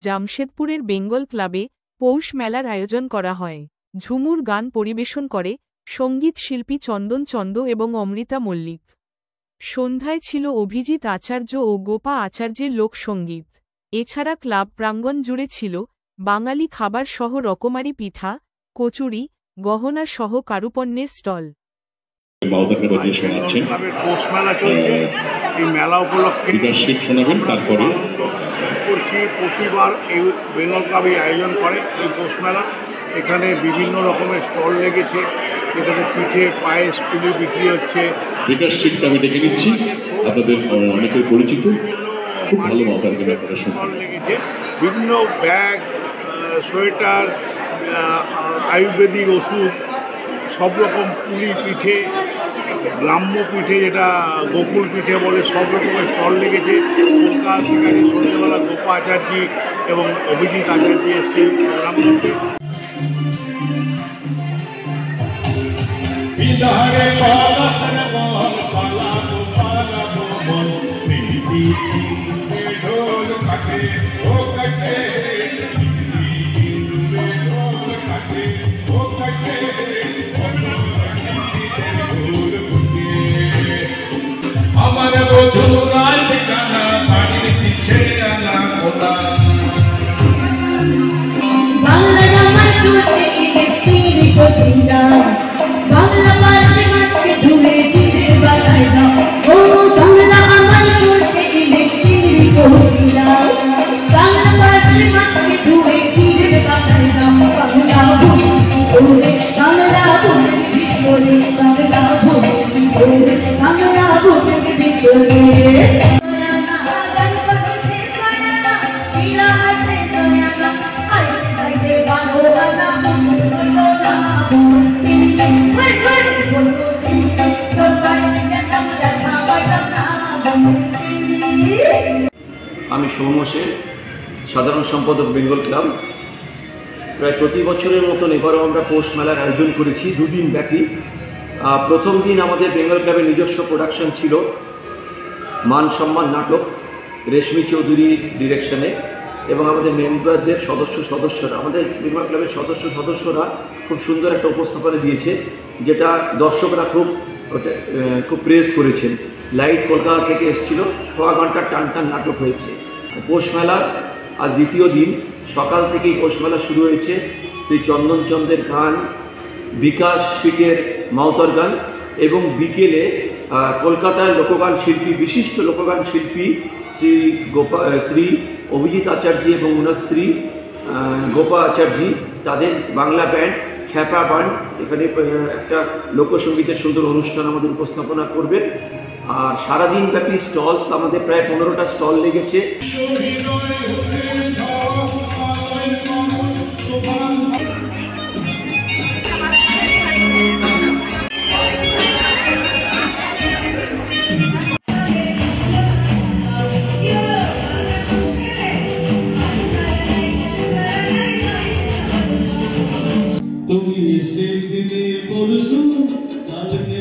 জামশেদপুরের বেঙ্গল ক্লাবে পৌষ মেলার আয়োজন করা হয়। ঝুমুর গান পরিবেশন করে সঙ্গীত শিল্পী চন্দন চন্দ এবং অমৃতা মল্লিক। সন্ধ্যায় ছিল অভিজিৎ আচার্য ও গোপা আচার্যের লোকসঙ্গীত। এছাড়া ক্লাব প্রাঙ্গণ জুড়ে ছিল বাঙালি খাবার সহ রকমারি পিঠা, কচুরি, গহনা সহ কারুপণ্যের স্টল। মেলা উপলক্ষে প্রতিবার এই বেঙ্গল ক্লাবে আয়োজন করে এই পৌষ মেলা। এখানে বিভিন্ন রকমের স্টল লেগেছে, এখানে পিঠে, পায়েস, পুলি বিক্রি হচ্ছে। বিকাশ শিক্ষা আমি দেখে নিচ্ছি, আপনাদের অনেকের পরিচিত, খুব ভালো স্টল লেগেছে, বিভিন্ন ব্যাগ, সোয়েটার, আয়ুর্বেদিক ওষুধ, সব রকম পুলি পিঠে, গ্রাম্য পিঠে যেটা গোকুল পিঠে বলে, সব রকমের স্টল লেগেছে। কলকাতা থেকে সন্ধ্যেবেলা গোপা আচার্য এবং অভিজিৎ আচার্য এসছে প্রোগ্রাম করতে। আমি সৌম্য সেন, সাধারণ সম্পাদক বেঙ্গল ক্লাব। প্রায় প্রতি বছরের মতন এবারও আমরা পৌষ মেলার আয়োজন করেছি 2 দিন ব্যাপী। প্রথম দিন আমাদের বেঙ্গল ক্লাবের নিজস্ব প্রোডাকশন ছিল মান সম্মান নাটক, রেশমি চৌধুরীর ডিরেকশনে, এবং আমাদের মেম্বারদের সদস্যরা আমাদের বেঙ্গল ক্লাবের সদস্যরা খুব সুন্দর একটা উপস্থাপনা দিয়েছে, যেটা দর্শকরা খুব প্রেজ করেছেন। লাইট কলকাতা থেকে এসেছিল, 6 ঘন্টার টান নাটক হয়েছে। পৌষ মেলার আজ দ্বিতীয় দিন, সকাল থেকেই পৌষ মেলা শুরু হয়েছে। শ্রী চন্দন চন্দের গান, বিকাশ শিটের মাউতার গান, এবং বিকেলে কলকাতার লোকগান শিল্পী, বিশিষ্ট লোকগান শিল্পী শ্রী অভিজিৎ আচার্য এবং ওনার স্ত্রী গোপা আচার্য, তাদের বাংলা ব্যান্ড খ্যাপা ব্যান্ড এখানে একটা লোকসঙ্গীতের সুন্দর অনুষ্ঠান আমাদের উপস্থাপনা করবে। আর সারাদিন ব্যাপী স্টলস, আমাদের প্রায় 15টা স্টল লেগেছে। তুমি এসেছিলে পরশু, আজকে